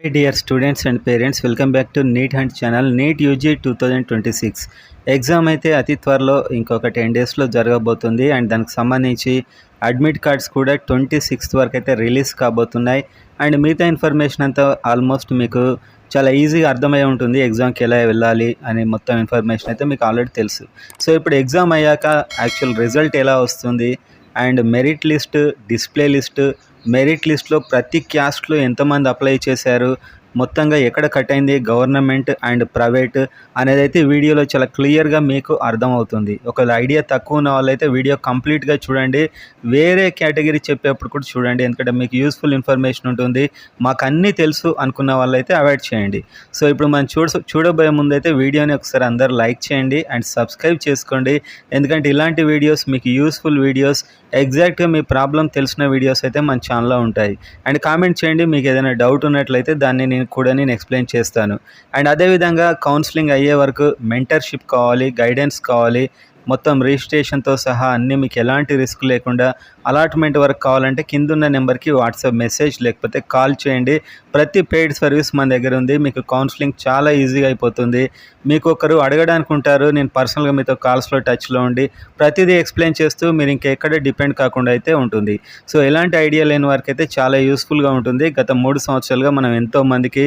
Hi dear students and parents, welcome back to NEET Hunt channel. NEET UG 2026 exam అయితే అతి త్వరలో ఇంకొక 10 డేస్లో జరగబోతుంది. అండ్ దానికి సంబంధించి అడ్మిట్ కార్డ్స్ కూడా 26th వరకు అయితే రిలీజ్ కాబోతున్నాయి. అండ్ మిగతా ఇన్ఫర్మేషన్ అంతా ఆల్మోస్ట్ మీకు చాలా ఈజీగా అర్థమై ఉంటుంది. ఎగ్జామ్కి ఎలా వెళ్ళాలి అనే మొత్తం ఇన్ఫర్మేషన్ అయితే మీకు ఆల్రెడీ తెలుసు. సో ఇప్పుడు ఎగ్జామ్ అయ్యాక యాక్చువల్ రిజల్ట్ ఎలా వస్తుంది and merit list, display list, merit లిస్ట్లో ప్రతి క్యాస్ట్లో ఎంతమంది అప్లై చేశారు, మొత్తంగా ఎక్కడ కట్ అయింది, గవర్నమెంట్ అండ్ ప్రైవేట్ అనేది అయితే వీడియోలో చాలా క్లియర్గా మీకు అర్థమవుతుంది. ఒకవేళ ఐడియా తక్కువ ఉన్న వాళ్ళైతే వీడియో కంప్లీట్గా చూడండి, వేరే కేటగిరీ చెప్పేప్పుడు కూడా చూడండి, ఎందుకంటే మీకు యూస్ఫుల్ ఇన్ఫర్మేషన్ ఉంటుంది. మాకు అన్నీ తెలుసు అనుకున్న వాళ్ళైతే అవాయిడ్ చేయండి. సో ఇప్పుడు మనం చూడబోయే ముందు అయితే వీడియోని ఒకసారి అందరు లైక్ చేయండి అండ్ సబ్స్క్రైబ్ చేసుకోండి, ఎందుకంటే ఇలాంటి వీడియోస్ మీకు యూస్ఫుల్ వీడియోస్, ఎగ్జాక్ట్గా మీ ప్రాబ్లం తెలిసిన వీడియోస్ అయితే మన ఛానల్లో ఉంటాయి. అండ్ కామెంట్ చేయండి, మీకు ఏదైనా డౌట్ ఉన్నట్లయితే దాన్ని నేను ఎక్స్ప్లెయిన్ చేస్తాను. అండ్ అదేవిధంగా కౌన్సిలింగ్ అయ్యే వరకు మెంటర్షిప్ కావాలి, గైడెన్స్ కావాలి, మొత్తం రిజిస్ట్రేషన్తో సహా అన్నీ మీకు ఎలాంటి రిస్క్ లేకుండా అలాట్మెంట్ వరకు కావాలంటే కిందున్న నెంబర్కి వాట్సాప్ మెసేజ్ లేకపోతే కాల్ చేయండి. ప్రతి పెయిడ్ సర్వీస్ మన దగ్గర ఉంది. మీకు కౌన్సిలింగ్ చాలా ఈజీగా అయిపోతుంది. మీకు ఒకరు అడగడానికి ఉంటారు, నేను పర్సనల్గా మీతో కాల్స్లో టచ్లో ఉండి ప్రతిదీ ఎక్స్ప్లెయిన్ చేస్తూ మీరు ఇంకెక్కడ డిపెండ్ కాకుండా అయితే ఉంటుంది. సో ఎలాంటి ఐడియా లేని వారికి అయితే చాలా యూస్ఫుల్గా ఉంటుంది. గత 3 సంవత్సరాలుగా మనం ఎంతోమందికి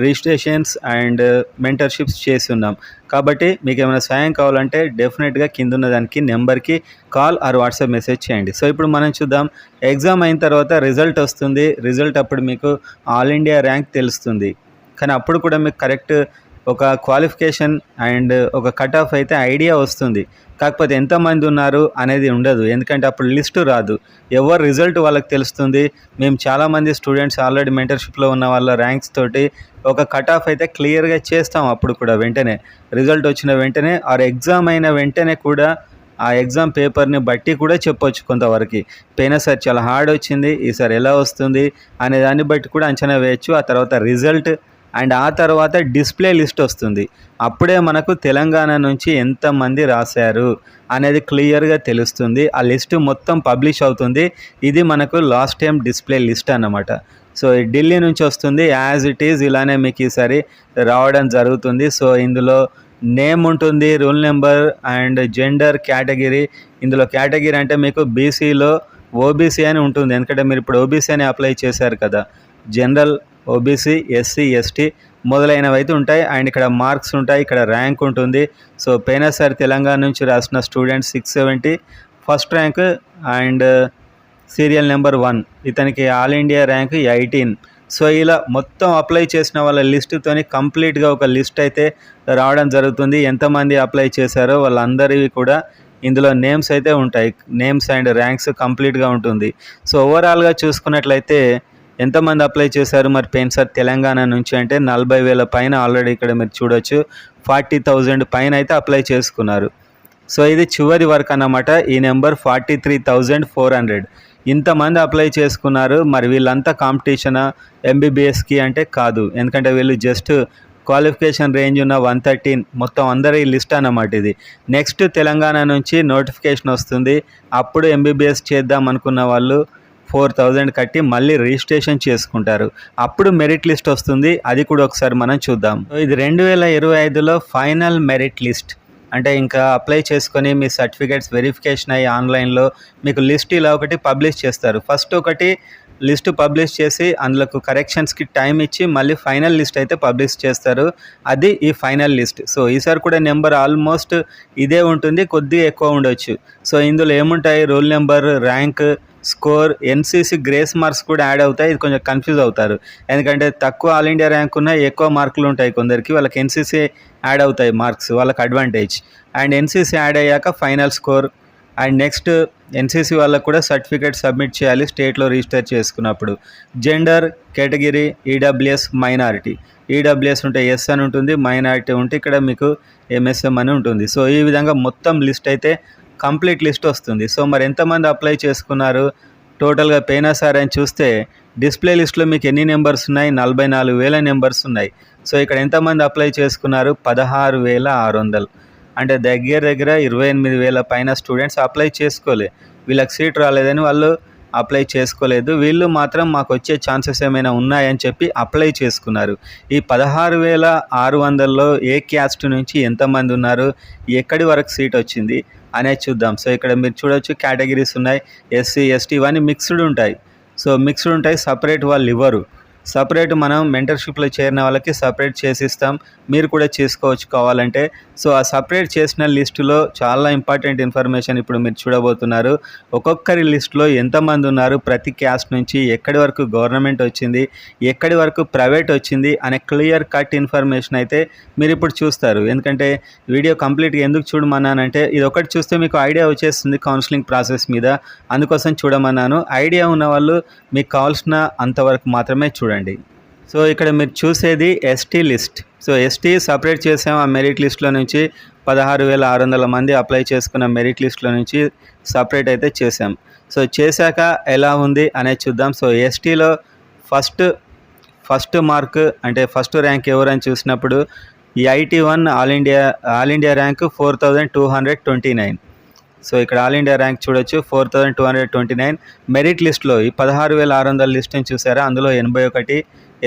రిజిస్ట్రేషన్స్ అండ్ మెంటర్షిప్స్ చేసి ఉన్నాం. కాబట్టి మీకు ఏమైనా సాయం కావాలంటే డెఫినెట్గా కిందున్న దానికి నెంబర్కి కాల్ ఆర్ వాట్సాప్ మెసేజ్ చేయండి. సో ఇప్పుడు మనం చూద్దాం. ఎగ్జామ్ అయిన తర్వాత రిజల్ట్ వస్తుంది. రిజల్ట్ అప్పుడు మీకు ఆల్ ఇండియా ర్యాంక్ తెలుస్తుంది. కానీ అప్పుడు కూడా మీకు కరెక్ట్ ఒక క్వాలిఫికేషన్ అండ్ ఒక కట్ ఆఫ్ అయితే ఐడియా వస్తుంది. కాకపోతే ఎంతమంది ఉన్నారు అనేది ఉండదు, ఎందుకంటే అప్పుడు లిస్టు రాదు. ఎవరు రిజల్ట్ వాళ్ళకి తెలుస్తుంది. మేము చాలామంది స్టూడెంట్స్ ఆల్రెడీ మెంటర్షిప్లో ఉన్న వాళ్ళ ర్యాంక్స్ తోటి ఒక కట్ ఆఫ్ అయితే క్లియర్గా చేస్తాం. అప్పుడు కూడా వెంటనే రిజల్ట్ వచ్చిన వెంటనే ఆర్ ఎగ్జామ్ అయిన వెంటనే కూడా ఆ ఎగ్జామ్ పేపర్ని బట్టి కూడా చెప్పొచ్చు కొంతవరకు. పోయినసారి చాలా హార్డ్ వచ్చింది, ఈసారి ఎలా వస్తుంది అనే దాన్ని బట్టి కూడా అంచనా వేయచ్చు. ఆ తర్వాత రిజల్ట్ అండ్ ఆ తర్వాత డిస్ప్లే లిస్ట్ వస్తుంది. అప్పుడే మనకు తెలంగాణ నుంచి ఎంతమంది రాశారు అనేది క్లియర్గా తెలుస్తుంది. ఆ లిస్టు మొత్తం పబ్లిష్ అవుతుంది. ఇది మనకు లాస్ట్ టైం డిస్ప్లే లిస్ట్ అన్నమాట. సో ఢిల్లీ నుంచి వస్తుంది, యాజ్ ఇట్ ఈజ్ ఇలానే మీకు ఈసారి రావడం జరుగుతుంది. సో ఇందులో నేమ్ ఉంటుంది, rule number and gender, category. ఇందులో కేటగిరీ అంటే మీకు బీసీలో ఓబీసీ అని ఉంటుంది, ఎందుకంటే మీరు ఇప్పుడు ఓబీసీ అని అప్లై చేశారు కదా. జనరల్, ఓబీసీ, ఎస్సీ, ఎస్టీ మొదలైనవి అయితే ఉంటాయి. అండ్ ఇక్కడ మార్క్స్ ఉంటాయి, ఇక్కడ ర్యాంక్ ఉంటుంది. సో పోయినసారి తెలంగాణ నుంచి రాసిన student 670 first rank and serial number 1, ఇతనికి ఆల్ ఇండియా ర్యాంక్ 18. సో ఇలా మొత్తం అప్లై చేసిన వాళ్ళ లిస్టుతోని కంప్లీట్గా ఒక లిస్ట్ అయితే రావడం జరుగుతుంది. ఎంతమంది అప్లై చేశారో వాళ్ళందరివి కూడా ఇందులో నేమ్స్ అయితే ఉంటాయి. నేమ్స్ అండ్ ర్యాంక్స్ కంప్లీట్గా ఉంటుంది. సో ఓవరాల్గా చూసుకున్నట్లయితే ఎంతమంది అప్లై చేశారు మరి పోయినసారి తెలంగాణ నుంచి అంటే 40,000 పైన ఆల్రెడీ ఇక్కడ మీరు చూడొచ్చు. 40,000 పైన అయితే అప్లై చేసుకున్నారు. సో ఇది చివరి వరకు అన్నమాట. ఈ నెంబర్ 43,400. ఇంతమంది అప్లై చేసుకున్నారు. మరి వీళ్ళంతా కాంపిటీషనా ఎంబీబీఎస్కి అంటే కాదు, ఎందుకంటే వీళ్ళు జస్ట్ క్వాలిఫికేషన్ రేంజ్ ఉన్న 113 మొత్తం అందరి లిస్ట్ అన్నమాట ఇది. నెక్స్ట్ తెలంగాణ నుంచి నోటిఫికేషన్ వస్తుంది. అప్పుడు ఎంబీబీఎస్ చేద్దాం అనుకున్న వాళ్ళు 4,000 కట్టి మళ్ళీ రిజిస్ట్రేషన్ చేసుకుంటారు. అప్పుడు మెరిట్ లిస్ట్ వస్తుంది. అది కూడా ఒకసారి మనం చూద్దాం. ఇది 2025లో ఫైనల్ మెరిట్ లిస్ట్. అంటే ఇంకా అప్లై చేసుకొని మీ సర్టిఫికేట్స్ వెరిఫికేషన్ అయ్యి ఆన్లైన్లో మీకు లిస్ట్ ఇలా ఒకటి పబ్లిష్ చేస్తారు. ఫస్ట్ ఒకటి లిస్ట్ పబ్లిష్ చేసి అందులోకి కరెక్షన్స్కి టైం ఇచ్చి మళ్ళీ ఫైనల్ లిస్ట్ అయితే పబ్లిష్ చేస్తారు. అది ఈ ఫైనల్ లిస్ట్. సో ఈసారి కూడా నెంబర్ ఆల్మోస్ట్ ఇదే ఉంటుంది, కొద్దిగా ఎక్కువ ఉండొచ్చు. సో ఇందులో ఏముంటాయి, roll number, rank, score, NCC grace marks కూడా యాడ్ అవుతాయి. ఇది కొంచెం కన్ఫ్యూజ్ అవుతారు, ఎందుకంటే తక్కువ ఆల్ ఇండియా ర్యాంక్ ఉన్న ఎక్కువ మార్కులు ఉంటాయి కొందరికి, వాళ్ళకి ఎన్సీసీ యాడ్ అవుతాయి మార్క్స్, వాళ్ళకి అడ్వాంటేజ్. అండ్ ఎన్సీసీ యాడ్ అయ్యాక final score. And next NCC వాళ్ళకు కూడా సర్టిఫికేట్ సబ్మిట్ చేయాలి స్టేట్లో రిజిస్టర్ చేసుకున్నప్పుడు. Gender, category, EWS, minority. EWS ఉంటే ఎస్ అని ఉంటుంది, మైనారిటీ ఉంటే ఇక్కడ మీకు ఎంఎస్ఎం అని ఉంటుంది. సో ఈ విధంగా మొత్తం లిస్ట్ అయితే కంప్లీట్ లిస్ట్ వస్తుంది. సో మరి ఎంతమంది అప్లై చేసుకున్నారు టోటల్గా పోయినసారి అని చూస్తే డిస్ప్లే లిస్ట్లో మీకు ఎన్ని నెంబర్స్ ఉన్నాయి, 44,000 నెంబర్స్ ఉన్నాయి. సో ఇక్కడ ఎంతమంది అప్లై చేసుకున్నారు, 16,600. అంటే దగ్గర 28,000 పైన స్టూడెంట్స్ అప్లై చేసుకోలే. వీళ్ళకి సీట్ రాలేదని వాళ్ళు అప్లై చేసుకోలేదు. వీళ్ళు మాత్రం మాకు వచ్చే ఛాన్సెస్ ఏమైనా ఉన్నాయని చెప్పి అప్లై చేసుకున్నారు. ఈ 16,600లో ఏ క్యాస్ట్ నుంచి ఎంతమంది ఉన్నారు, ఎక్కడి వరకు సీట్ వచ్చింది అనేది చూద్దాం. సో ఇక్కడ మీరు చూడొచ్చు కేటగిరీస్ ఉన్నాయి. ఎస్సీ, ఎస్టీ ఇవన్నీ మిక్స్డ్ ఉంటాయి. సో మిక్స్డ్ ఉంటాయి, సపరేట్ వాళ్ళు ఇవ్వరు. సపరేట్ మనం మెంటర్షిప్లో చేరిన వాళ్ళకి సపరేట్ చేసిస్తాం. మీరు కూడా చేసుకోవచ్చు కావాలంటే. సో ఆ సపరేట్ చేసిన లిస్టులో చాలా ఇంపార్టెంట్ ఇన్ఫర్మేషన్ ఇప్పుడు మీరు చూడబోతున్నారు. ఒక్కొక్కరి లిస్టులో ఎంతమంది ఉన్నారు, ప్రతి క్యాస్ట్ నుంచి ఎక్కడి వరకు గవర్నమెంట్ వచ్చింది, ఎక్కడి వరకు ప్రైవేట్ వచ్చింది అనే క్లియర్ కట్ ఇన్ఫర్మేషన్ అయితే మీరు ఇప్పుడు చూస్తారు. ఎందుకంటే వీడియో కంప్లీట్గా ఎందుకు చూడమన్నానంటే ఇది ఒకటి చూస్తే మీకు ఐడియా వచ్చేస్తుంది కౌన్సిలింగ్ ప్రాసెస్ మీద, అందుకోసం చూడమన్నాను. ఐడియా ఉన్న వాళ్ళు మీకు కావాల్సిన అంతవరకు మాత్రమే చూడండి. సో ఇక్కడ మీరు చూసేది ST list. So ST separate చేసాం. ఆ మెరిట్ లిస్ట్లో నుంచి 16,600 మంది అప్లై చేసుకున్న మెరిట్ లిస్ట్లో నుంచి సపరేట్ అయితే చేసాం. సో చేశాక ఎలా ఉంది అనేది చూద్దాం. సో ఎస్టీలో ఫస్ట్ మార్క్ అంటే ఫస్ట్ ర్యాంక్ ఎవరని చూసినప్పుడు ఈ IT1 all India rank 4229. So ఇక్కడ ఆల్ ఇండియా ర్యాంక్ చూడొచ్చు 4229. మెరిట్ లిస్ట్లో ఈ 16,600 లిస్ట్ని చూసారా, అందులో 81,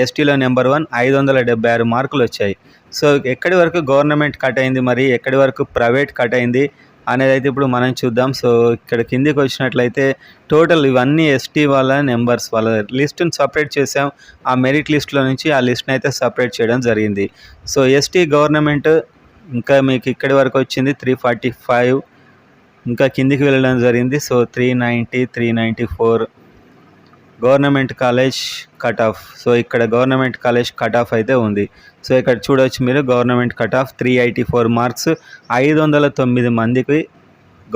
ఎస్టీలో నెంబర్ 1 576 మార్కులు వచ్చాయి. సో ఎక్కడి వరకు గవర్నమెంట్ కట్ అయింది, మరి ఎక్కడి వరకు ప్రైవేట్ కట్ అయింది అనేది అయితే ఇప్పుడు మనం చూద్దాం. సో ఇక్కడ కిందికి వచ్చినట్లయితే టోటల్ ఇవన్నీ ఎస్టీ వాళ్ళ నెంబర్స్, వాళ్ళ లిస్టుని సపరేట్ చేసాం. ఆ మెరిట్ లిస్ట్లో నుంచి ఆ లిస్ట్ని అయితే సపరేట్ చేయడం జరిగింది. సో ఎస్టీ గవర్నమెంట్ ఇంకా మీకు ఇక్కడి వరకు వచ్చింది 345, ఇంకా కిందికి వెళ్ళడం జరిగింది. So 390, 394 government college cut off. So ఇక్కడ గవర్నమెంట్ కాలేజ్ కట్ ఆఫ్ అయితే ఉంది. సో ఇక్కడ చూడవచ్చు మీరు గవర్నమెంట్ కట్ ఆఫ్ 384 మార్క్స్, 509 మందికి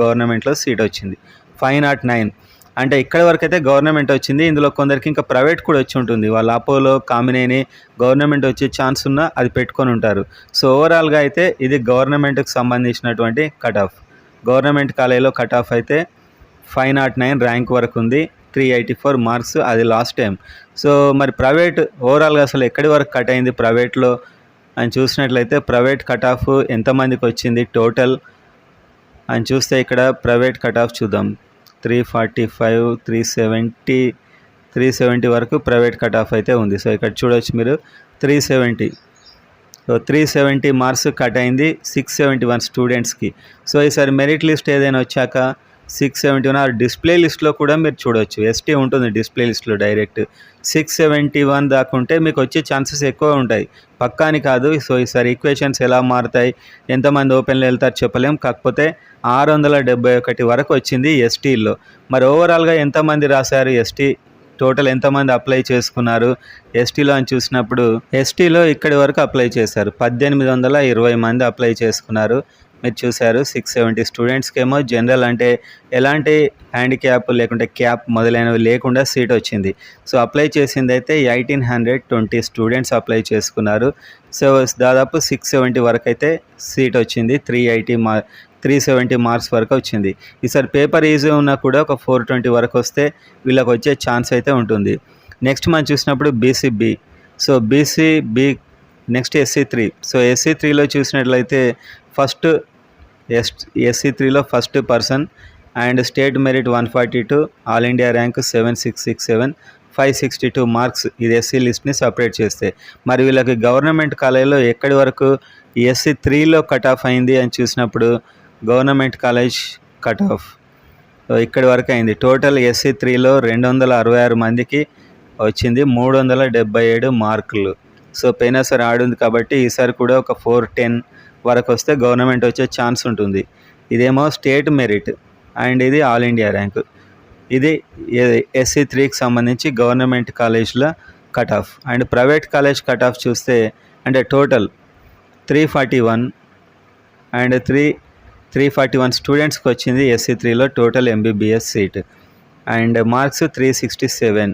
గవర్నమెంట్లో సీట్ వచ్చింది. 509 అంటే ఇక్కడ వరకు అయితే గవర్నమెంట్ వచ్చింది. ఇందులో కొందరికి ఇంకా ప్రైవేట్ కూడా వచ్చి ఉంటుంది. వాళ్ళ అపోలో, కామినేని గవర్నమెంట్ వచ్చే ఛాన్స్ ఉన్నా అది పెట్టుకొని ఉంటారు. సో ఓవరాల్గా అయితే ఇది గవర్నమెంట్కి సంబంధించినటువంటి కట్ ఆఫ్. గవర్నమెంట్ కాలేజీలో కట్ ఆఫ్ అయితే 509 ర్యాంక్ వరకు ఉంది, 384 మార్క్స్, అది లాస్ట్ టైం. సో మరి ప్రైవేట్ ఓవరాల్గా అసలు ఎక్కడి వరకు కట్ అయింది ప్రైవేట్లో అని చూసినట్లయితే ప్రైవేట్ కట్ ఆఫ్ ఎంతమందికి వచ్చింది టోటల్ అని చూస్తే ఇక్కడ ప్రైవేట్ కట్ ఆఫ్ చూద్దాం. 345, 370 వరకు ప్రైవేట్ కట్ ఆఫ్ అయితే ఉంది. సో ఇక్కడ చూడవచ్చు మీరు 370. సో 370 మార్క్స్ కట్ అయింది 671 స్టూడెంట్స్కి. సో ఈసారి మెరిట్ లిస్ట్ ఏదైనా వచ్చాక 671 డిస్ప్లే లిస్ట్లో కూడా మీరు చూడవచ్చు. ఎస్టీ ఉంటుంది డిస్ప్లే లిస్ట్లో డైరెక్ట్. 671 దాకా ఉంటే మీకు వచ్చే ఛాన్సెస్ ఎక్కువ ఉంటాయి, పక్కాని కాదు. సో ఈసారి ఈక్వేషన్స్ ఎలా మారుతాయి, ఎంతమంది ఓపెన్లో వెళ్తారు చెప్పలేం. కాకపోతే 671 వరకు వచ్చింది ఎస్టీల్లో. మరి ఓవరాల్గా ఎంతమంది రాశారు ఎస్టీ, టోటల్ ఎంతమంది అప్లై చేసుకున్నారు ఎస్టీలో అని చూసినప్పుడు ఎస్టీలో ఇక్కడి వరకు అప్లై చేశారు 1820 మంది అప్లై చేసుకున్నారు. మీరు చూశారు 670 స్టూడెంట్స్కి ఏమో జనరల్ అంటే ఎలాంటి హ్యాండిక్యాప్ లేకుంటే క్యాప్ మొదలైనవి లేకుండా సీట్ వచ్చింది. సో అప్లై చేసింది అయితే 1820 స్టూడెంట్స్ అప్లై చేసుకున్నారు. సో దాదాపు 670 వరకు అయితే సీట్ వచ్చింది, 370 మార్క్స్ వరకు వచ్చింది. ఈసారి పేపర్ ఈజీ ఉన్నా కూడా ఒక 420 వరకు వస్తే వీళ్ళకి వచ్చే ఛాన్స్ అయితే ఉంటుంది. నెక్స్ట్ మనం చూసినప్పుడు BCB. So BCB next SC3. So SC3లో చూసినట్లయితే ఫస్ట్ SC3లో first person and state merit 142, all India rank 7667, 562 marks. ఇది ఎస్సీ లిస్ట్ని సపరేట్ చేస్తే మరి వీళ్ళకి గవర్నమెంట్ కాలేజీలో ఎక్కడి వరకు SC3లో కట్ ఆఫ్ అయింది అని చూసినప్పుడు గవర్నమెంట్ కాలేజ్ కట్ ఆఫ్ ఇక్కడి వరకు అయింది. టోటల్ SC3లో 266 మందికి వచ్చింది 377 మార్కులు. సో పోయినసారి ఆడుంది కాబట్టి ఈసారి కూడా ఒక 410 వరకు వస్తే గవర్నమెంట్ వచ్చే ఛాన్స్ ఉంటుంది. ఇదేమో స్టేట్ మెరిట్ అండ్ ఇది ఆల్ ఇండియా ర్యాంక్. ఇది SC3కి సంబంధించి గవర్నమెంట్ కాలేజ్లో cut off. And private college cut off చూస్తే అంటే టోటల్ 341 అండ్ 341 స్టూడెంట్స్కి వచ్చింది SC3లో total MBBS seat and marks 367.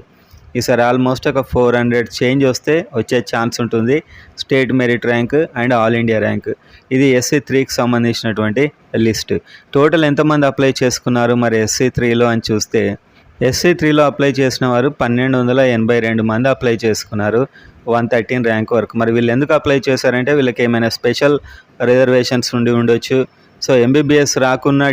ఈసారి ఆల్మోస్ట్ ఒక 400 చేంజ్ వస్తే వచ్చే ఛాన్స్ ఉంటుంది state merit rank and all India rank. ఇది SC3కి సంబంధించినటువంటి లిస్ట్. టోటల్ ఎంతమంది అప్లై చేసుకున్నారు మరి SC3లో అని చూస్తే SC3లో అప్లై చేసిన వారు 1282 మంది అప్లై చేసుకున్నారు 113 ర్యాంక్ వరకు. మరి వీళ్ళు ఎందుకు అప్లై చేశారంటే వీళ్ళకి ఏమైనా స్పెషల్ రిజర్వేషన్స్ ఉండొచ్చు. సో ఎంబీబీఎస్ రాకున్న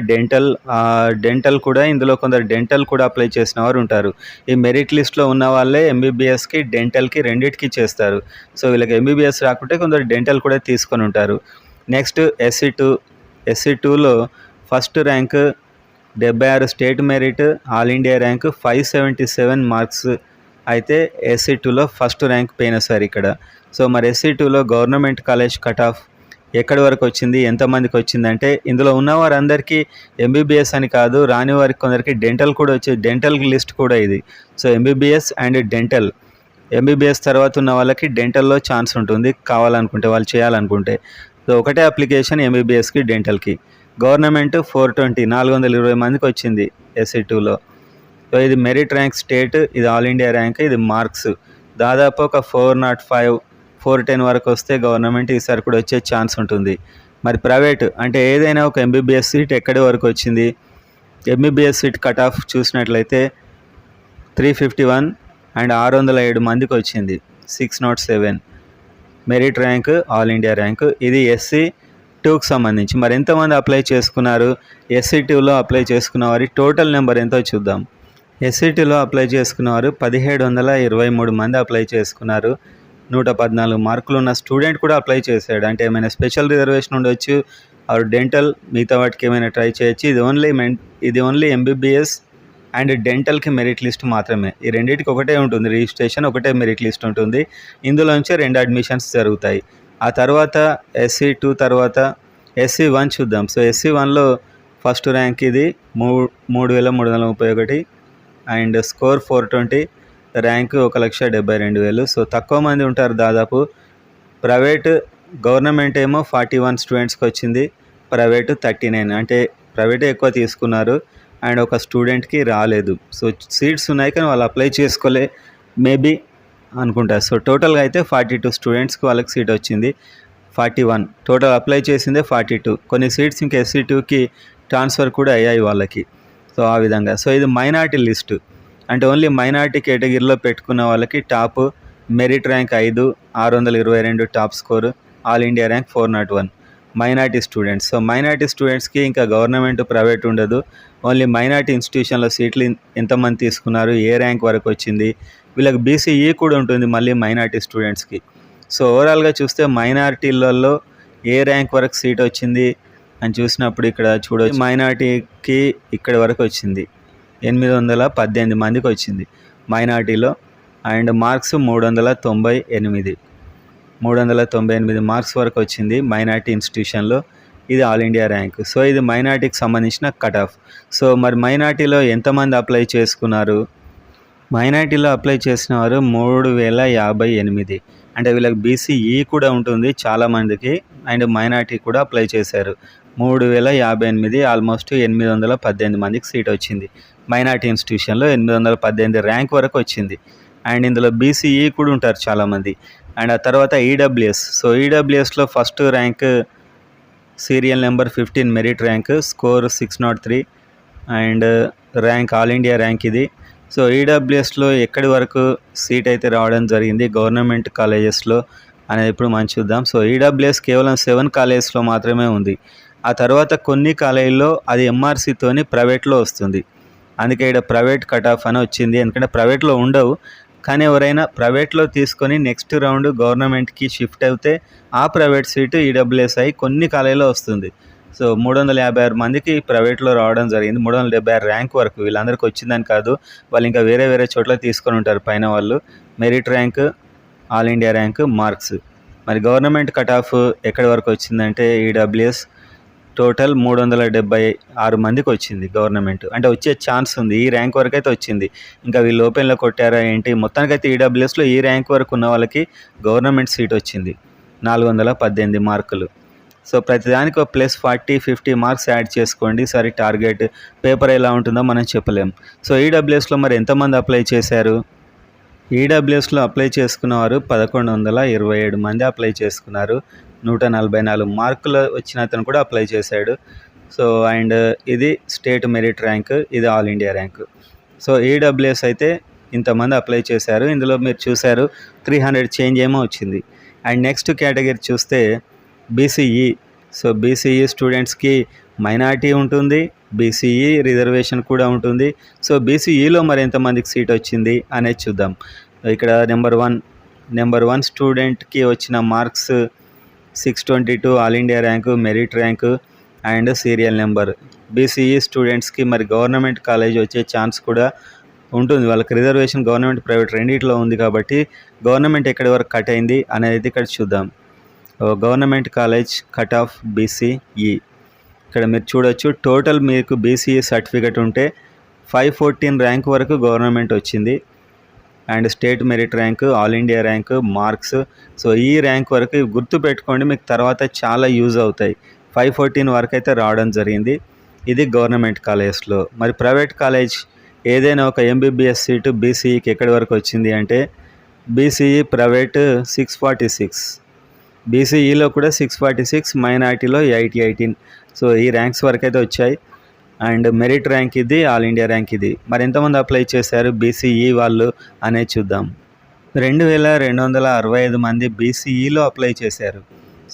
డెంటల్ కూడా ఇందులో కొందరు డెంటల్ కూడా అప్లై చేసిన వారు ఉంటారు. ఈ మెరిట్ లిస్ట్లో ఉన్న వాళ్ళే ఎంబీబీఎస్కి డెంటల్కి రెండింటికి చేస్తారు. సో వీళ్ళకి ఎంబీబీఎస్ రాకుంటే కొందరు డెంటల్ కూడా తీసుకొని ఉంటారు. నెక్స్ట్ ఎస్సీ2లో first rank 76 state merit, all India rank 577 marks అయితే ఎస్సీ2లో ఫస్ట్ ర్యాంక్ పోయిన సార్ ఇక్కడ. సో మరి ఎస్సీ2లో గవర్నమెంట్ కాలేజ్ కట్ ఆఫ్ ఎక్కడి వరకు వచ్చింది, ఎంతమందికి వచ్చిందంటే ఇందులో ఉన్న వారందరికీ ఎంబీబీఎస్ అని కాదు, రాని వారికి కొందరికి డెంటల్ కూడా వచ్చే డెంటల్ లిస్ట్ కూడా ఇది. So MBBS and dental, MBBS తర్వాత ఉన్న వాళ్ళకి డెంటల్లో ఛాన్స్ ఉంటుంది కావాలనుకుంటే, వాళ్ళు చేయాలనుకుంటే. సో ఒకటే అప్లికేషన్ ఎంబీబీఎస్కి డెంటల్కి. గవర్నమెంట్ 420 మందికి వచ్చింది ఎస్సీ2లో. సో ఇది మెరిట్ ర్యాంక్ స్టేట్, ఇది ఆల్ ఇండియా ర్యాంక్, ఇది మార్క్స్. దాదాపు ఒక 405, 410 వరకు వస్తే గవర్నమెంట్ ఈసారి కూడా వచ్చే ఛాన్స్ ఉంటుంది. మరి ప్రైవేట్ అంటే ఏదైనా ఒక ఎంబీబీఎస్ సీట్ ఎక్కడి వరకు వచ్చింది, ఎంబీబీఎస్ సీట్ కట్ ఆఫ్ చూసినట్లయితే 351 అండ్ 607 మందికి వచ్చింది, 607 merit rank, all India rank. ఇది ఎస్సీ2కి సంబంధించి. మరి ఎంతమంది అప్లై చేసుకున్నారు, ఎస్సీ2లో అప్లై చేసుకున్న వారి టోటల్ నెంబర్ ఎంతో చూద్దాం. ఎస్సీ2లో అప్లై చేసుకున్నవారు 1723 మంది అప్లై చేసుకున్నారు. 114 మార్కులు ఉన్న స్టూడెంట్ కూడా అప్లై చేశాడు. అంటే ఏమైనా స్పెషల్ రిజర్వేషన్ ఉండొచ్చు, ఆర్ డెంటల్, మిగతా వాటికి ఏమైనా ట్రై చేయొచ్చు. ఇది ఓన్లీ ఎంబీబీఎస్ అండ్ డెంటల్కి మెరిట్ లిస్ట్ మాత్రమే. ఈ రెండింటికి ఒకటే ఉంటుంది రిజిస్ట్రేషన్, ఒకటే మెరిట్ లిస్ట్ ఉంటుంది. ఇందులోంచి 2 అడ్మిషన్స్ జరుగుతాయి. ఆ తర్వాత ఎస్సీ2 తర్వాత ఎస్సీ1 చూద్దాం. సో ఎస్సీ1లో ఫస్ట్ ర్యాంక్ ఇది 3331 అండ్ స్కోర్ 420, ర్యాంక్ 1,72,000. సో తక్కువ మంది ఉంటారు దాదాపు. గవర్నమెంట్ ఏమో 41 స్టూడెంట్స్కి వచ్చింది, ప్రైవేటు 39. అంటే ప్రైవేటే ఎక్కువ తీసుకున్నారు అండ్ ఒక స్టూడెంట్కి రాలేదు. సో సీట్స్ ఉన్నాయి కానీ వాళ్ళు అప్లై చేసుకోలే మేబీ అనుకుంటారు. సో టోటల్గా అయితే 42 స్టూడెంట్స్కి వాళ్ళకి సీట్ వచ్చింది. 41 టోటల్ అప్లై చేసిందే 42. కొన్ని సీట్స్ ఇంకా ఎస్సీ2కి ట్రాన్స్ఫర్ కూడా అయ్యాయి వాళ్ళకి. సో ఆ విధంగా. సో ఇది మైనార్టీ లిస్టు, అంటే ఓన్లీ మైనార్టీ కేటగిరీలో పెట్టుకున్న వాళ్ళకి top merit rank 5, 622 top score, all India rank 401 minority students. So minority స్టూడెంట్స్కి ఇంకా గవర్నమెంట్ ప్రైవేట్ ఉండదు, ఓన్లీ మైనార్టీ ఇన్స్టిట్యూషన్లో సీట్లు ఎంతమంది తీసుకున్నారు, ఏ ర్యాంక్ వరకు వచ్చింది. వీళ్ళకి బీసీఈ కూడా ఉంటుంది మళ్ళీ మైనార్టీ స్టూడెంట్స్కి. సో ఓవరాల్గా చూస్తే మైనార్టీలలో ఏ ర్యాంక్ వరకు సీట్ వచ్చింది అని చూసినప్పుడు ఇక్కడ చూడవచ్చు, మైనార్టీకి ఇక్కడి వరకు వచ్చింది 818 మందికి వచ్చింది మైనార్టీలో. అండ్ మార్క్స్ 398 మార్క్స్ వరకు వచ్చింది మైనార్టీ ఇన్స్టిట్యూషన్లో. ఇది ఆల్ ఇండియా ర్యాంక్. సో ఇది మైనార్టీకి సంబంధించిన కట్ ఆఫ్. సో మరి మైనార్టీలో ఎంతమంది అప్లై చేసుకున్నారు, మైనార్టీలో అప్లై చేసిన వారు 3058. అంటే వీళ్ళకి బీసీఈ కూడా ఉంటుంది చాలామందికి, అండ్ మైనార్టీ కూడా అప్లై చేశారు. 3058, ఆల్మోస్ట్ 818 మందికి సీట్ వచ్చింది. మైనార్టీ ఇన్స్టిట్యూషన్లో 818 ర్యాంక్ వరకు వచ్చింది. అండ్ ఇందులో బీసీఈ కూడా ఉంటారు చాలామంది. అండ్ ఆ తర్వాత ఈడబ్ల్యూఎస్. సో ఈడబ్ల్యూఎస్లో first rank serial number 15 merit rank, score 603 and rank all India rank ఇది. సో ఈడబ్ల్యూఎస్లో ఎక్కడి వరకు సీట్ అయితే రావడం జరిగింది గవర్నమెంట్ కాలేజెస్లో అనేది ఇప్పుడు మనం చూద్దాం. సో ఈడబ్ల్యూఎస్ కేవలం 7 కాలేజెస్లో మాత్రమే ఉంది. ఆ తర్వాత కొన్ని కాలేజీల్లో అది ఎంఆర్సీతోని ప్రైవేట్లో వస్తుంది. అందుకే ఇక్కడ ప్రైవేట్ కట్ ఆఫ్ అని వచ్చింది, ఎందుకంటే ప్రైవేట్లో ఉండవు. కానీ ఎవరైనా ప్రైవేట్లో తీసుకొని నెక్స్ట్ రౌండ్ గవర్నమెంట్కి షిఫ్ట్ అయితే ఆ ప్రైవేట్ సీటు ఈడబ్ల్యూఎస్ అయి కొన్ని కాలేజీలో వస్తుంది. సో 356 మందికి ప్రైవేట్లో రావడం జరిగింది. 376 ర్యాంక్ వరకు వీళ్ళందరికీ వచ్చిందని కాదు, వాళ్ళు ఇంకా వేరే చోట్ల తీసుకొని ఉంటారు పైన వాళ్ళు. Merit rank, all India rank, marks. మరి గవర్నమెంట్ కట్ ఆఫ్ ఎక్కడి వరకు వచ్చిందంటే ఈడబ్ల్యూఎస్ టోటల్ 376 మందికి వచ్చింది గవర్నమెంట్. అంటే వచ్చే ఛాన్స్ ఉంది, ఈ ర్యాంక్ వరకు అయితే వచ్చింది. ఇంకా వీళ్ళు ఓపెన్లో కొట్టారా ఏంటి, మొత్తానికైతే ఈడబ్ల్యూఎస్లో ఈ ర్యాంక్ వరకు ఉన్న వాళ్ళకి గవర్నమెంట్ సీట్ వచ్చింది, 418 మార్కులు. సో ప్రతిదానికి ఒక +40-50 మార్క్స్ యాడ్ చేసుకోండి. సరే టార్గెట్ పేపర్ ఎలా ఉంటుందో మనం చెప్పలేం. సో ఈడబ్ల్యూఎస్లో మరి ఎంతమంది అప్లై చేశారు, ఈడబ్ల్యూఎస్లో అప్లై చేసుకున్న వారు 1127 మంది అప్లై చేసుకున్నారు. 144 మార్కులు వచ్చిన అతను కూడా అప్లై చేశాడు. సో అండ్ ఇది స్టేట్ మెరిట్ ర్యాంక్, ఇది all India rank. So EWS అయితే ఇంతమంది అప్లై చేశారు. ఇందులో మీరు చూశారు 300 చేంజ్ ఏమో వచ్చింది. అండ్ నెక్స్ట్ కేటగిరీ చూస్తే బీసీఈ. సో బీసీఈ స్టూడెంట్స్కి మైనారిటీ ఉంటుంది, బీసీఈ రిజర్వేషన్ కూడా ఉంటుంది. సో బీసీఈలో మరి ఎంతమందికి సీట్ వచ్చింది అనేది చూద్దాం. ఇక్కడ నెంబర్ వన్ స్టూడెంట్కి వచ్చిన marks 622 all India rank, merit rank and serial number. BCE స్టూడెంట్స్కి మరి గవర్నమెంట్ కాలేజ్ వచ్చే ఛాన్స్ కూడా ఉంటుంది. వాళ్ళకి రిజర్వేషన్ గవర్నమెంట్ ప్రైవేట్ రెండిట్లో ఉంది కాబట్టి గవర్నమెంట్ ఎక్కడి వరకు కట్ అయింది అనేది ఇక్కడ చూద్దాం. Government college cut of BCE ఇక్కడ మీరు చూడొచ్చు. టోటల్ మీకు బీసీఈ సర్టిఫికెట్ ఉంటే 514 ర్యాంక్ వరకు గవర్నమెంట్ వచ్చింది and state merit rank, all India rank, marks. So ఈ ర్యాంక్ వరకు గుర్తుపెట్టుకోండి, మీకు తర్వాత చాలా యూజ్ అవుతాయి. 514 వరకు అయితే రావడం జరిగింది. ఇది గవర్నమెంట్ కాలేజ్లో. మరి ప్రైవేట్ కాలేజ్ ఏదైనా ఒక ఎంబీబీఎస్ సీటు బీసీఈకి ఎక్కడి వరకు వచ్చింది అంటే బీసీఈ ప్రైవేట్ 646, బీసీఈలో కూడా 646, మైనార్టీలో 818. సో ఈ ర్యాంక్స్ వరకు అయితే వచ్చాయి అండ్ మెరిట్ ర్యాంక్ ఇది, ఆల్ ఇండియా ర్యాంక్ ఇది. మరి ఎంతమంది అప్లై చేశారు బీసీఈ వాళ్ళు అనేది చూద్దాం. 2265 మంది బీసీఈలో అప్లై చేశారు.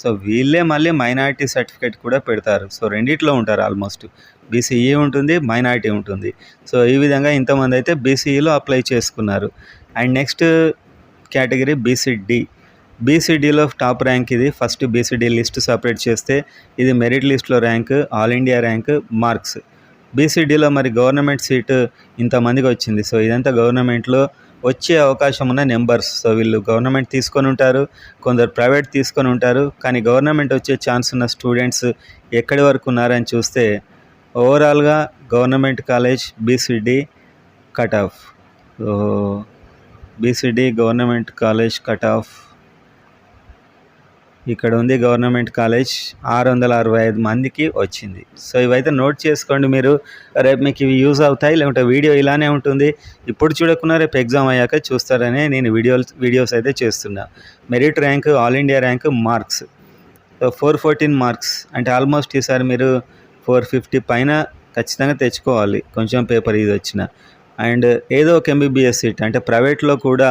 సో వీళ్ళే మళ్ళీ మైనారిటీ సర్టిఫికేట్ కూడా పెడతారు. సో రెండిట్లో ఉంటారు ఆల్మోస్ట్. బీసీఈ ఉంటుంది, మైనారిటీ ఉంటుంది. సో ఈ విధంగా ఇంతమంది అయితే బీసీఈలో అప్లై చేసుకున్నారు. And next category BCD. బీసీడీలో టాప్ ర్యాంక్ ఇది. ఫస్ట్ బీసీడీ లిస్ట్ సపరేట్ చేస్తే ఇది మెరిట్ లిస్ట్లో rank, all India rank, marks. బీసీడీలో మరి గవర్నమెంట్ సీటు ఇంతమందికి వచ్చింది. సో ఇదంతా గవర్నమెంట్లో వచ్చే అవకాశం ఉన్న నెంబర్స్. సో వీళ్ళు గవర్నమెంట్ తీసుకొని ఉంటారు, కొందరు ప్రైవేట్ తీసుకొని ఉంటారు. కానీ గవర్నమెంట్ వచ్చే ఛాన్స్ ఉన్న స్టూడెంట్స్ ఎక్కడి వరకు ఉన్నారని చూస్తే ఓవరాల్గా government college BCD cut off. So BCD government college cut off ఇక్కడ ఉంది. గవర్నమెంట్ కాలేజ్ 665 మందికి వచ్చింది. సో ఇవైతే నోట్ చేసుకోండి మీరు. రేపు మీకు ఇవి యూజ్ అవుతాయి, లేకుంటే వీడియో ఇలానే ఉంటుంది. ఇప్పుడు చూడకుండా రేపు ఎగ్జామ్ అయ్యాక చూస్తారనే నేను వీడియోస్ అయితే చేస్తున్నా. Merit rank, all India rank, marks. So 414 marks అంటే ఆల్మోస్ట్ ఈసారి మీరు 450 పైన ఖచ్చితంగా తెచ్చుకోవాలి, కొంచెం పేపర్ ఇది వచ్చిన. అండ్ ఏదో ఒక ఎంబీబీఎస్ సీట్ అంటే ప్రైవేట్లో కూడా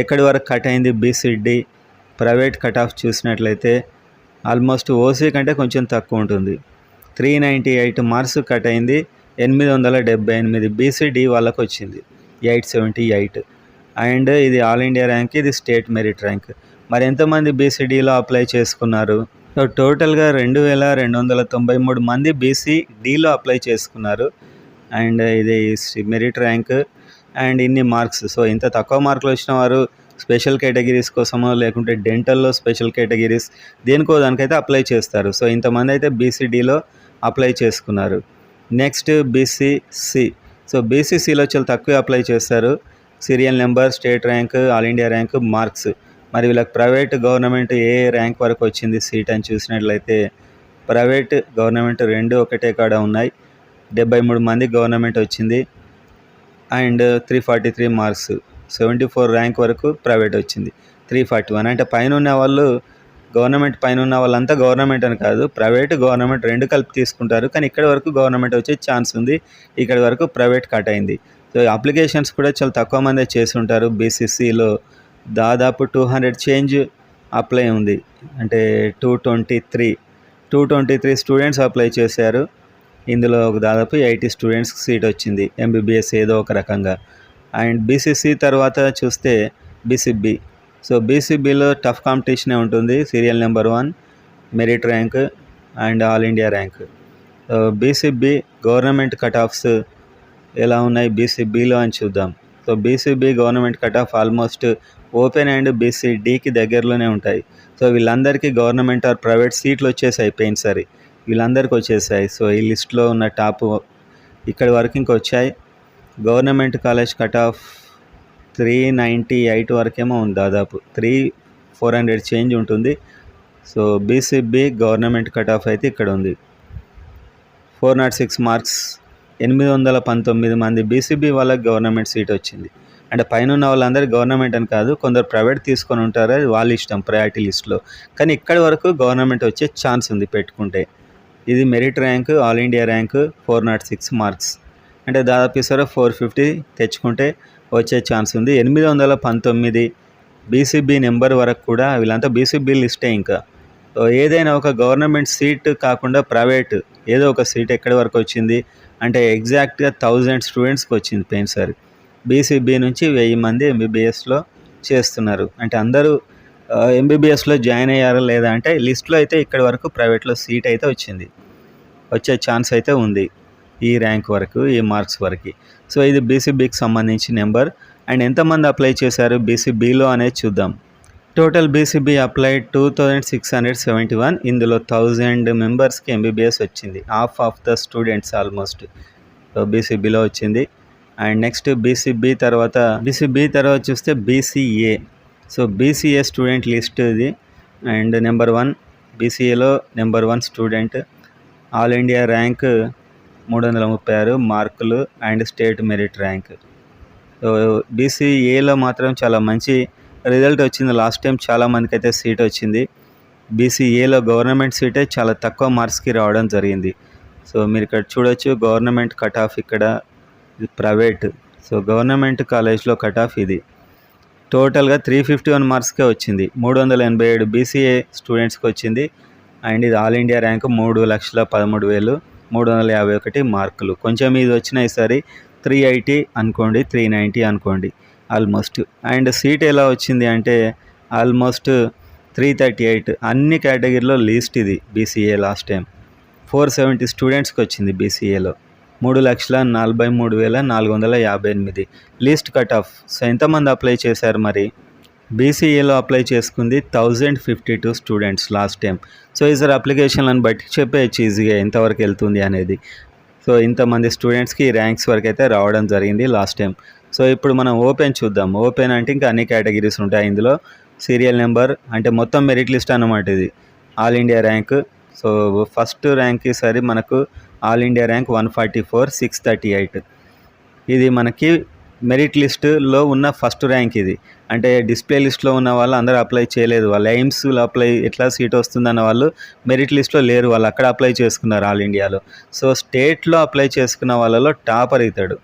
ఎక్కడి వరకు కట్ అయింది బీసీడీ ప్రైవేట్ కట్ ఆఫ్ చూసినట్లయితే ఆల్మోస్ట్ ఓసీ కంటే కొంచెం తక్కువ ఉంటుంది. 398 మార్క్స్ కట్ అయింది. 878 బీసీడీ వాళ్ళకు వచ్చింది, 878. అండ్ ఇది ఆల్ ఇండియా ర్యాంక్, ఇది స్టేట్ మెరిట్ ర్యాంక్. మరి ఎంతమంది బీసీడీలో అప్లై చేసుకున్నారు? సో టోటల్గా 2293 మంది బీసీడీలో అప్లై చేసుకున్నారు. అండ్ ఇది మెరిట్ ర్యాంక్ అండ్ ఇన్ని మార్క్స్. సో ఇంత తక్కువ మార్కులు వచ్చిన వారు స్పెషల్ కేటగిరీస్ కోసమో లేకుంటే డెంటల్లో స్పెషల్ కేటగిరీస్ దేనికో దానికైతే అప్లై చేస్తారు. సో ఇంతమంది అయితే బీసీడీలో అప్లై చేసుకున్నారు. Next BCC. సో బీసీసీలో చాలా తక్కువ అప్లై చేస్తారు. Serial number, state rank, all India rank, marks. మరి వీళ్ళకి ప్రైవేట్ గవర్నమెంట్ ఏ ర్యాంక్ వరకు వచ్చింది సీట్ అని చూసినట్లయితే ప్రైవేట్ గవర్నమెంట్ రెండు ఒకటే కాడ ఉన్నాయి. 73 మంది గవర్నమెంట్ వచ్చింది అండ్ 343 మార్క్స్. 74 ర్యాంక్ వరకు ప్రైవేట్ వచ్చింది. 341 అంటే పైన ఉన్న వాళ్ళు గవర్నమెంట్, పైన ఉన్న వాళ్ళంతా గవర్నమెంట్ అని కాదు, ప్రైవేట్ గవర్నమెంట్ రెండు కలిపి తీసుకుంటారు. కానీ ఇక్కడ వరకు గవర్నమెంట్ వచ్చే ఛాన్స్ ఉంది, ఇక్కడ వరకు ప్రైవేట్ కట్ అయింది. సో అప్లికేషన్స్ కూడా చాలా తక్కువ మంది చేసి ఉంటారు. బీసీసీలో దాదాపు 200 చేంజ్ అప్లై ఉంది, అంటే 223 స్టూడెంట్స్ అప్లై చేశారు. ఇందులో దాదాపు 80 స్టూడెంట్స్కి సీట్ వచ్చింది, ఎంబీబీఎస్ ఏదో ఒక రకంగా. అండ్ బీసీసీ తర్వాత చూస్తే బీసీబీ. సో బీసీబీలో టఫ్ కాంపిటీషనే ఉంటుంది. Serial number 1, merit rank and all India rank. BCB government cut offs ఎలా ఉన్నాయి బీసీబీలో అని చూద్దాం. So BCB government cut off almost open and బీసీడీకి దగ్గరలోనే ఉంటాయి. సో వీళ్ళందరికీ గవర్నమెంట్ ఆర్ ప్రైవేట్ సీట్లు వచ్చేసాయి పోయినసారి, వీళ్ళందరికీ వచ్చేసాయి. సో ఈ లిస్ట్లో ఉన్న టాప్ ఇక్కడి వరకు ఇంకొచ్చాయి. గవర్నమెంట్ కాలేజ్ కట్ ఆఫ్ 398 వరకేమో ఉంది, దాదాపు 400 చేంజ్ ఉంటుంది. So BCB government cut of అయితే ఇక్కడ ఉంది 406 మార్క్స్. 819 మంది బీసీబీ వాళ్ళకి గవర్నమెంట్ సీట్ వచ్చింది. అంటే పైన ఉన్న వాళ్ళందరూ గవర్నమెంట్ అని కాదు, కొందరు ప్రైవేట్ తీసుకొని ఉంటారు, అది వాళ్ళ ఇష్టం ప్రయారిటీ లిస్ట్లో. కానీ ఇక్కడి వరకు గవర్నమెంట్ వచ్చే ఛాన్స్ ఉంది పెట్టుకుంటే. ఇది merit rank, all India rank 406 marks. అంటే దాదాపు ఈసారి 450 తెచ్చుకుంటే వచ్చే ఛాన్స్ ఉంది. 819 బీసీబీ నెంబర్ వరకు కూడా వీళ్ళంతా బీసీబీ లిస్టే ఇంకా. ఏదైనా ఒక గవర్నమెంట్ సీట్ కాకుండా ప్రైవేట్ ఏదో ఒక సీట్ ఎక్కడి వరకు వచ్చింది అంటే ఎగ్జాక్ట్గా 1000 స్టూడెంట్స్కి వచ్చింది పోయినసారి. బీసీబీ నుంచి 1000 మంది ఎంబీబీఎస్లో చేస్తున్నారు. అంటే అందరూ ఎంబీబీఎస్లో జాయిన్ అయ్యారా లేదా అంటే లిస్ట్లో అయితే ఇక్కడి వరకు ప్రైవేట్లో సీట్ అయితే వచ్చింది, వచ్చే ఛాన్స్ అయితే ఉంది ఈ ర్యాంక్ వరకు, ఈ మార్క్స్ వరకు. సో ఇది బీసీబీకి సంబంధించి నెంబర్. అండ్ ఎంతమంది అప్లై చేశారు బీసీబీలో అనేది చూద్దాం. Total BCB applied 2671. ఇందులో 1000 మెంబర్స్కి ఎంబీబీఎస్ వచ్చింది, half of the students almost బీసీబీలో వచ్చింది. అండ్ నెక్స్ట్ బీసీబీ తర్వాత చూస్తే BCA. So BCA student list ఇది. అండ్ నెంబర్ 1 బీసీఏలో number 1 student, all India rank 336 మార్కులు and state merit rank. So బీసీఏలో మాత్రం చాలా మంచి రిజల్ట్ వచ్చింది. లాస్ట్ టైం చాలామందికి అయితే సీట్ వచ్చింది. బీసీఏలో గవర్నమెంట్ సీటే చాలా తక్కువ మార్క్స్కి రావడం జరిగింది. సో మీరు ఇక్కడ చూడొచ్చు గవర్నమెంట్ కట్ ఆఫ్, ఇక్కడ ఇది ప్రైవేట్. సో గవర్నమెంట్ కాలేజ్లో కట్ ఆఫ్ ఇది టోటల్గా 351 మార్క్స్కే వచ్చింది. 387 బీసీఏ స్టూడెంట్స్కి వచ్చింది. అండ్ ఇది ఆల్ ఇండియా ర్యాంక్ 3,13,351 మార్కులు. కొంచెం ఇది వచ్చిన ఈసారి 380 అనుకోండి, 390 అనుకోండి ఆల్మోస్ట్. అండ్ సీట్ ఎలా వచ్చింది అంటే ఆల్మోస్ట్ 338, అన్ని కేటగిరీలో లీస్ట్ ఇది బీసీఏ. లాస్ట్ టైం 470 స్టూడెంట్స్కి వచ్చింది బీసీఏలో, 3,43,458 లీస్ట్ కట్ ఆఫ్. సో ఎంతమంది అప్లై చేశారు మరి? బీసీఏలో అప్లై చేసుకుంది 1052 స్టూడెంట్స్ లాస్ట్ టైం. సో ఈసారి అప్లికేషన్లను బట్టి చెప్పేయచ్చు ఈజీగా ఎంతవరకు వెళ్తుంది అనేది. సో ఇంతమంది స్టూడెంట్స్కి ర్యాంక్స్ వరకు అయితే రావడం జరిగింది లాస్ట్ టైం. సో ఇప్పుడు మనం ఓపెన్ చూద్దాం. ఓపెన్ అంటే ఇంకా అన్ని కేటగిరీస్ ఉంటాయి ఇందులో. సీరియల్ నెంబర్ అంటే మొత్తం మెరిట్ లిస్ట్ అన్నమాట ఇది, all India rank. So first rank ఈసారి మనకు ఆల్ ఇండియా ర్యాంక్ 144,638. ఇది మనకి మెరిట్ లిస్టులో ఉన్న ఫస్ట్ ర్యాంక్ ఇది. అంటే డిస్ప్లే లిస్ట్లో ఉన్న వాళ్ళు అందరూ అప్లై చేయలేదు, వాళ్ళు ఎయిమ్స్లో అప్లై ఎట్లా సీట్ వస్తుందన్న వాళ్ళు మెరిట్ లిస్ట్లో లేరు, వాళ్ళు అక్కడ అప్లై చేసుకున్నారు ఆల్ ఇండియాలో. సో స్టేట్లో అప్లై చేసుకున్న వాళ్ళలో టాపర్ ఇతడు.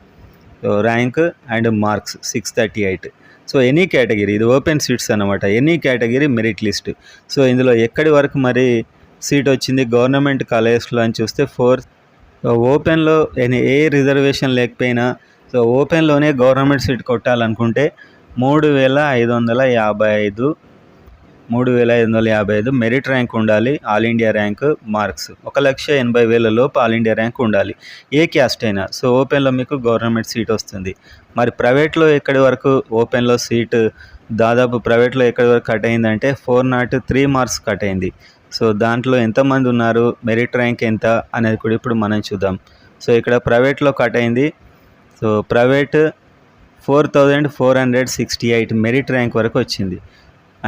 So rank and marks 638. So any category, ఇది ఓపెన్ సీట్స్ అనమాట, any category merit list. So ఇందులో ఎక్కడి వరకు మరి సీట్ వచ్చింది గవర్నమెంట్ కాలేజ్లో అని చూస్తే 4. ఓపెన్లో ఏ రిజర్వేషన్ లేకపోయినా సో ఓపెన్లోనే గవర్నమెంట్ సీట్ కొట్టాలనుకుంటే 3,555 మెరిట్ ర్యాంక్ ఉండాలి. ఆల్ ఇండియా ర్యాంక్ మార్క్స్ 1,80,000 లోపు ఆల్ ఇండియా ర్యాంక్ ఉండాలి, ఏ క్యాస్ట్ అయినా. సో ఓపెన్లో మీకు గవర్నమెంట్ సీట్ వస్తుంది. మరి ప్రైవేట్లో ఎక్కడి వరకు ఓపెన్లో సీటు దాదాపు ప్రైవేట్లో ఎక్కడి వరకు కట్ అయిందంటే 403 మార్క్స్ కట్ అయింది. సో దాంట్లో ఎంతమంది ఉన్నారు, మెరిట్ ర్యాంక్ ఎంత అనేది కూడా ఇప్పుడు మనం చూద్దాం. సో ఇక్కడ ప్రైవేట్లో కట్ అయింది. సో ప్రైవేట్ 4,468 మెరిట్ ర్యాంక్ వరకు వచ్చింది.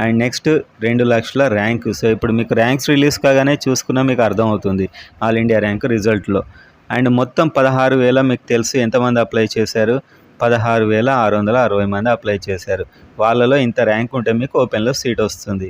అండ్ నెక్స్ట్ 2 లక్షల ర్యాంకు. సో ఇప్పుడు మీకు ర్యాంక్స్ రిలీజ్ కాగానే చూసుకున్నా మీకు అర్థమవుతుంది ఆల్ ఇండియా ర్యాంక్ రిజల్ట్లో. అండ్ మొత్తం 16,000 మీకు తెలుసు ఎంతమంది అప్లై చేశారు, 16,660 మంది అప్లై చేశారు. వాళ్ళలో ఇంత ర్యాంక్ ఉంటే మీకు ఓపెన్లో సీట్ వస్తుంది.